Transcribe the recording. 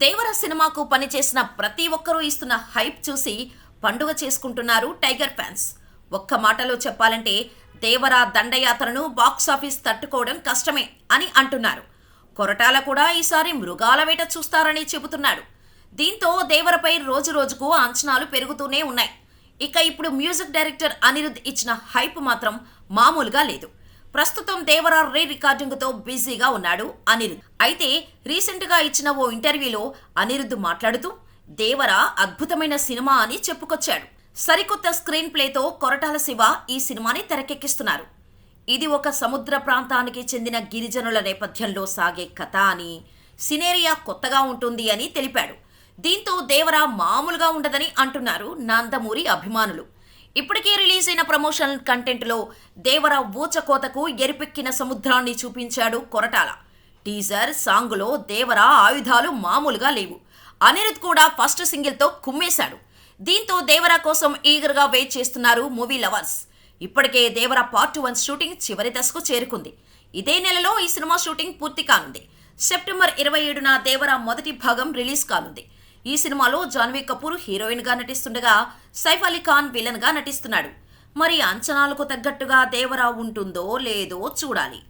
దేవర సినిమాకు పనిచేసిన ప్రతి ఒక్కరూ ఇస్తున్న హైప్ చూసి పండుగ చేసుకుంటున్నారు టైగర్ ఫ్యాన్స్. ఒక్క మాటలో చెప్పాలంటే దేవర దండయాత్రను బాక్సాఫీస్ తట్టుకోవడం కష్టమే అని అంటున్నారు. కొరటాల కూడా ఈసారి మృగాల వేట చూస్తారని చెబుతున్నాడు. దీంతో దేవరపై రోజు రోజుకు అంచనాలు పెరుగుతూనే ఉన్నాయి. ఇక ఇప్పుడు మ్యూజిక్ డైరెక్టర్ అనిరుద్ ఇచ్చిన హైప్ మాత్రం మామూలుగా లేదు. ప్రస్తుతం దేవర రీ రికార్డింగ్ తో బిజీగా ఉన్నాడు అనిరుద్. అయితే రీసెంట్ గా ఇచ్చిన ఓ ఇంటర్వ్యూలో అనిరుద్ మాట్లాడుతూ దేవర అద్భుతమైన సినిమా అని చెప్పుకొచ్చాడు. సరికొత్త స్క్రీన్ ప్లేతో కొరటాల శివ ఈ సినిమాని తెరకెక్కిస్తున్నారు. ఇది ఒక సముద్ర ప్రాంతానికి చెందిన గిరిజనుల నేపథ్యంలో సాగే కథ అని, సినేరియా కొత్తగా ఉంటుంది అని తెలిపాడు. దీంతో దేవర మామూలుగా ఉండదని అంటున్నారు నందమూరి అభిమానులు. ఇప్పటికే రిలీజ్ అయిన ప్రమోషన్ కంటెంట్లో దేవర ఊచకోతకు ఎరిపెక్కిన సముద్రాన్ని చూపించాడు కొరటాల. టీజర్ సాంగులో దేవర ఆయుధాలు మామూలుగా లేవు. అనిరుద్ కూడా ఫస్ట్ సింగిల్తో కుమ్మేశాడు. దీంతో దేవర కోసం ఈగర్గా వెయిట్ చేస్తున్నారు మూవీ లవర్స్. ఇప్పటికే దేవర పార్ట్ 1 షూటింగ్ చివరి దశకు చేరుకుంది. ఇదే నెలలో ఈ సినిమా షూటింగ్ పూర్తి కానుంది. సెప్టెంబర్ 27న దేవర మొదటి భాగం రిలీజ్ కానుంది. ఈ సినిమాలో జాన్వీ కపూర్ హీరోయిన్ గా నటిస్తుండగా సైఫ్ అలీ ఖాన్ విలన్ గా నటిస్తున్నాడు. మరి అంచనాలకు తగ్గట్టుగా దేవర ఉంటుందో లేదో చూడాలి.